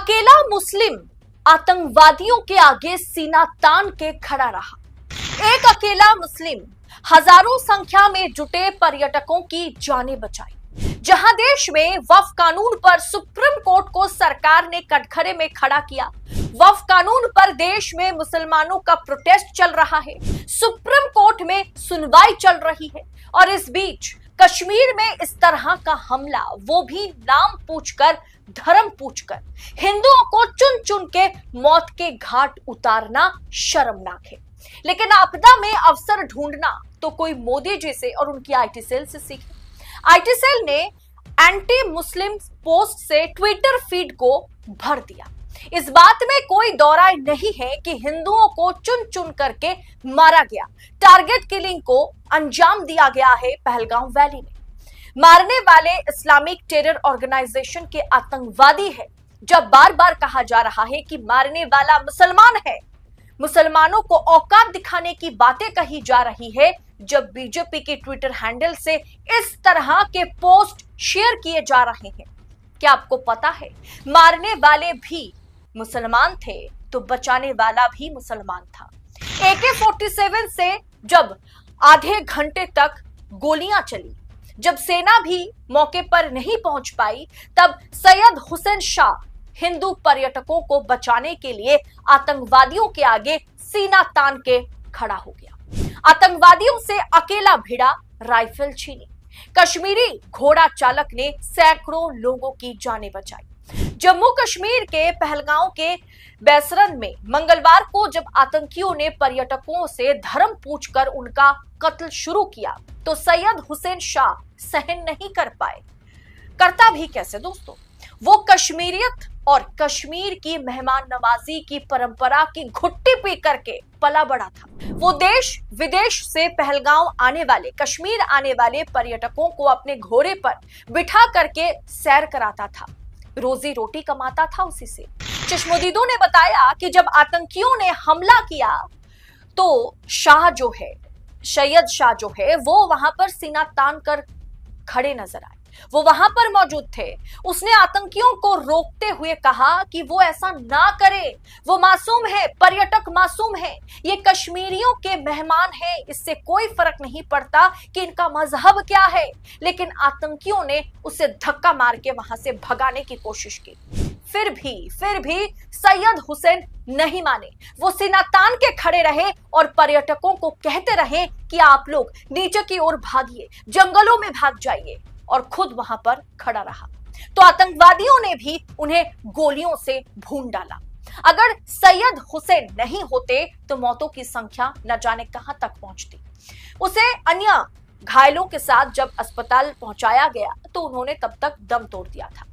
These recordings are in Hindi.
अकेला मुस्लिम आतंकवादियों के आगे सीना तान के खड़ा रहा। एक अकेला मुस्लिम हजारों संख्या में जुटे पर्यटकों की जानें बचाई। जहां देश में वक्फ कानून पर सुप्रीम कोर्ट को सरकार ने कटघरे में खड़ा किया। वक्फ कानून पर देश में मुसलमानों का प्रोटेस्ट चल रहा है, सुप्रीम कोर्ट में सुनवाई चल रही है और इस बीच कश्मीर में इस तरह का हमला, वो भी नाम पूछकर, धर्म पूछकर, हिंदुओं को चुन चुन के मौत के घाट उतारना शर्मनाक है। लेकिन आपदा में अवसर ढूंढना तो कोई मोदी जी से और उनकी आईटी सेल से सीखे। आईटी सेल ने एंटी मुस्लिम पोस्ट से ट्विटर फीड को भर दिया। इस बात में कोई दौराय नहीं है कि हिंदुओं को चुन चुन करके मारा गया, टारगेट किलिंग को अंजाम दिया गया है पहलगाम वैली में। मारने वाले इस्लामिक टेरर ऑर्गेनाइजेशन के आतंकवादी है। जब बार बार कहा जा रहा है कि मारने वाला मुसलमान है, मुसलमानों को औकात दिखाने की बातें कही जा रही है, जब बीजेपी के ट्विटर हैंडल से इस तरह के पोस्ट शेयर किए जा रहे हैं। क्या आपको पता है, मारने वाले भी मुसलमान थे तो बचाने वाला भी मुसलमान था। AK-47 से जब आधे घंटे तक गोलियां चली, जब सेना भी मौके पर नहीं पहुंच पाई, तब सैयद हुसैन शाह हिंदू पर्यटकों को बचाने के लिए आतंकवादियों के आगे सीना तान के खड़ा हो गया। आतंकवादियों से अकेला भिड़ा, राइफल छीनी। कश्मीरी घोड़ा चालक ने सैकड़ों लोगों की जानें बचाई। जम्मू कश्मीर के पहलगांव के बैसरन में मंगलवार को जब आतंकियों ने पर्यटकों से धर्म पूछकर उनका कत्ल शुरू किया, तो सैयद हुसैन शाह सहन नहीं कर पाए। करता भी कैसे दोस्तों, वो कश्मीरियत और कश्मीर की मेहमान नवाजी की परंपरा की घुट्टी पी करके पला बड़ा था। वो देश विदेश से पहलगांव आने वाले, कश्मीर आने वाले पर्यटकों को अपने घोड़े पर बिठा करके सैर कराता था, रोजी रोटी कमाता था उसी से। चश्मदीदों ने बताया कि जब आतंकियों ने हमला किया तो शाह जो है, सैयद शाह जो है, वो वहां पर सीना तान कर खड़े नजर आए। वो वहां पर मौजूद थे। उसने आतंकियों को रोकते हुए कहा कि वो ऐसा ना करे, वो मासूम है, पर्यटक मासूम है, ये कश्मीरियों के मेहमान हैं, इससे कोई फर्क नहीं पड़ता कि इनका मजहब क्या है। लेकिन आतंकियों ने उसे धक्का मार के वहां से भगाने की कोशिश की। फिर भी सैयद हुसैन नहीं माने। वो सीना तान के खड़े रहे और पर्यटकों को कहते रहे कि आप लोग नीचे की ओर भागिए, जंगलों में भाग जाइए, और खुद वहां पर खड़ा रहा। तो आतंकवादियों ने भी उन्हें गोलियों से भून डाला। अगर सैयद हुसैन नहीं होते तो मौतों की संख्या न जाने कहां तक पहुंचती। उसे अन्य घायलों के साथ जब अस्पताल पहुंचाया गया तो उन्होंने तब तक दम तोड़ दिया था।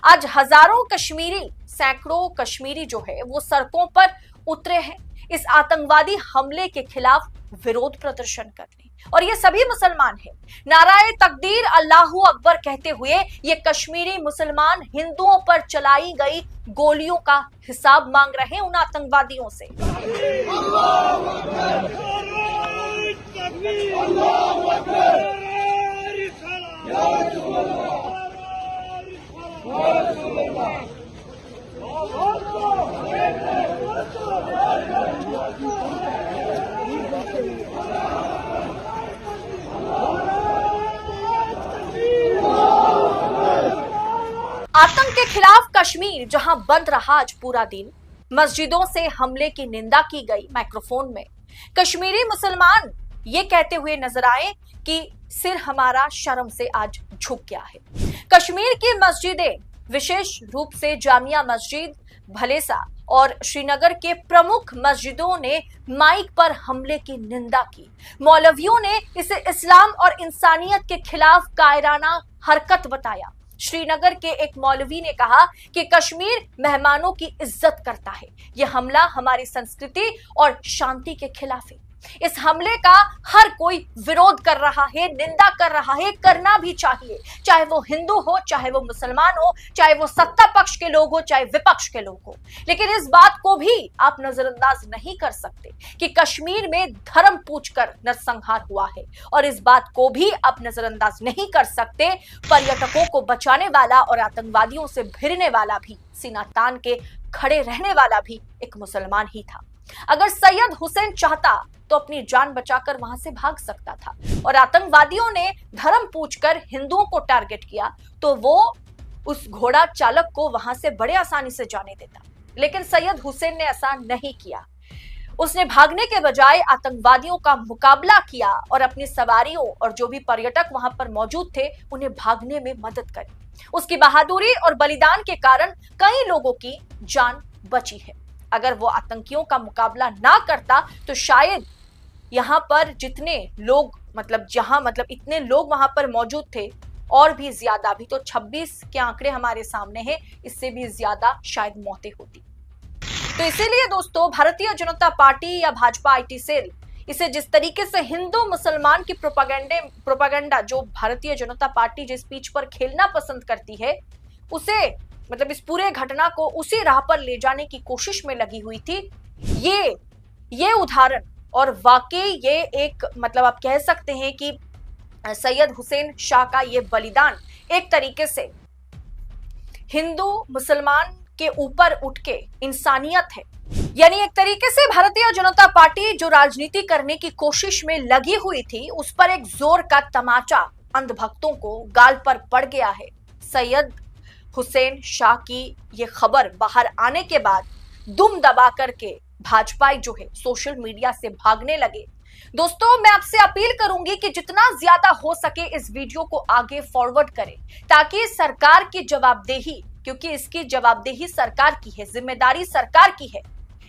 आज हजारों कश्मीरी, सैकड़ों कश्मीरी जो है वो सड़कों पर उतरे हैं इस आतंकवादी हमले के खिलाफ विरोध प्रदर्शन करने, और ये सभी मुसलमान हैं। नाराए तकदीर अल्लाहू अकबर कहते हुए ये कश्मीरी मुसलमान हिंदुओं पर चलाई गई गोलियों का हिसाब मांग रहे हैं उन आतंकवादियों से। आतंक के खिलाफ कश्मीर जहां बंद रहा आज पूरा दिन, मस्जिदों से हमले की निंदा की गई। माइक्रोफोन में कश्मीरी मुसलमान ये कहते हुए नजर आए कि सिर हमारा शर्म से आज झुक गया है। कश्मीर की मस्जिदें, विशेष रूप से जामिया मस्जिद, भलेसा और श्रीनगर के प्रमुख मस्जिदों ने माइक पर हमले की निंदा की। मौलवियों ने इसे इस्लाम और इंसानियत के खिलाफ कायराना हरकत बताया। श्रीनगर के एक मौलवी ने कहा कि कश्मीर मेहमानों की इज्जत करता है, यह हमला हमारी संस्कृति और शांति के खिलाफ है। इस हमले का हर कोई विरोध कर रहा है, निंदा कर रहा है, करना भी चाहिए, चाहे वो हिंदू हो, चाहे वो मुसलमान हो, चाहे वो सत्ता पक्ष के लोग हो, चाहे विपक्ष के लोग हो। लेकिन इस बात को भी आप नजरअंदाज नहीं कर सकते कि कश्मीर में धर्म पूछकर नरसंहार हुआ है, और इस बात को भी आप नजरअंदाज नहीं कर सकते पर्यटकों को बचाने वाला और आतंकवादियों से भिड़ने वाला भी, सीना तान के खड़े रहने वाला भी एक मुसलमान ही था। अगर सैयद हुसैन चाहता तो अपनी जान बचाकर वहां से भाग सकता था, और आतंकवादियों ने धर्म पूछकर हिंदुओं को टारगेट किया तो वो उस घोड़ा चालक को वहां से बड़े आसानी से जाने देता। लेकिन सैयद हुसैन ने ऐसा नहीं किया। उसने भागने के बजाय आतंकवादियों का मुकाबला किया और अपनी सवारियों और जो भी पर्यटक वहां पर मौजूद थे उन्हें भागने में मदद करी। उसकी बहादुरी और बलिदान के कारण कई लोगों की जान बची है। अगर वो आतंकियों का मुकाबला ना करता तो शायद यहाँ पर जितने लोग इतने लोग वहां पर मौजूद थे और भी ज्यादा, भी तो 26 के आंकड़े हमारे सामने हैं, इससे भी ज्यादा शायद मौतें होती। तो इसीलिए दोस्तों भारतीय जनता पार्टी या भाजपा आईटी सेल इसे जिस तरीके से हिंदू मुसलमान की प्रोपागेंडा जो भारतीय जनता पार्टी जिस पीच पर खेलना पसंद करती है, उसे इस पूरे घटना को उसी राह पर ले जाने की कोशिश में लगी हुई थी। ये उदाहरण और वाकई ये एक आप कह सकते हैं कि सैयद हुसैन शाह का ये बलिदान एक तरीके से हिंदू मुसलमान के ऊपर उठ के इंसानियत है। यानी एक तरीके से भारतीय जनता पार्टी जो राजनीति करने की कोशिश में लगी हुई थी उस पर एक जोर का तमाचा अंधभक्तों को गाल पर पड़ गया है। सैयद हुसैन शाह की ये खबर बाहर आने के बाद दुम दबा करके भाजपाई जो है सोशल मीडिया से भागने लगे। दोस्तों मैं आपसे अपील करूंगी कि जितना ज्यादा हो सके इस वीडियो को आगे फॉरवर्ड करें ताकि सरकार की जवाबदेही, क्योंकि इसकी जवाबदेही सरकार की है, जिम्मेदारी सरकार की है।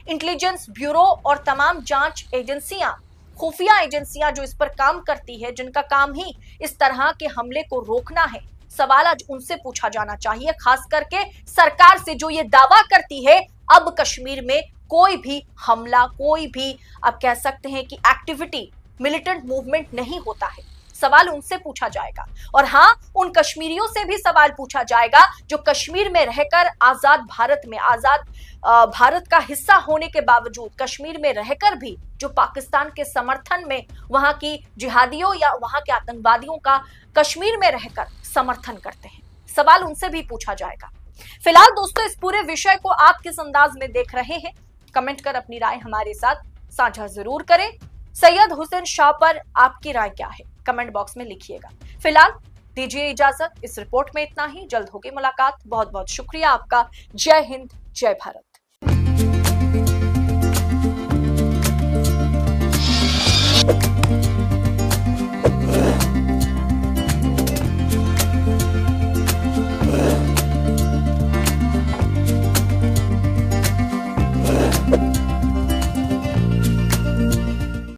इंटेलिजेंस ब्यूरो और तमाम जांच एजेंसियां, खुफिया एजेंसियां जो इस पर काम करती है, जिनका काम ही इस तरह के हमले को रोकना है, सवाल आज उनसे पूछा जाना चाहिए। खास करके सरकार से जो ये दावा करती है अब कश्मीर में कोई भी हमला, कोई भी आप कह सकते हैं कि एक्टिविटी, मिलिटेंट मूवमेंट नहीं होता है, सवाल उनसे पूछा जाएगा। और हाँ, उन कश्मीरियों से भी सवाल पूछा जाएगा जो कश्मीर में रहकर आजाद भारत का हिस्सा होने के बावजूद कश्मीर में रहकर भी जो पाकिस्तान के समर्थन में वहां की जिहादियों या वहां के आतंकवादियों का कश्मीर में रहकर समर्थन करते हैं, सवाल उनसे भी पूछा जाएगा। फिलहाल दोस्तों इस पूरे विषय को आप किस अंदाज में देख रहे हैं, कमेंट कर अपनी राय हमारे साथ साझा जरूर करें। सैयद हुसैन शाह पर आपकी राय क्या है, कमेंट बॉक्स में लिखिएगा। फिलहाल दीजिए इजाजत, इस रिपोर्ट में इतना ही। जल्द होगी मुलाकात। बहुत बहुत शुक्रिया आपका। जय हिंद, जय भारत।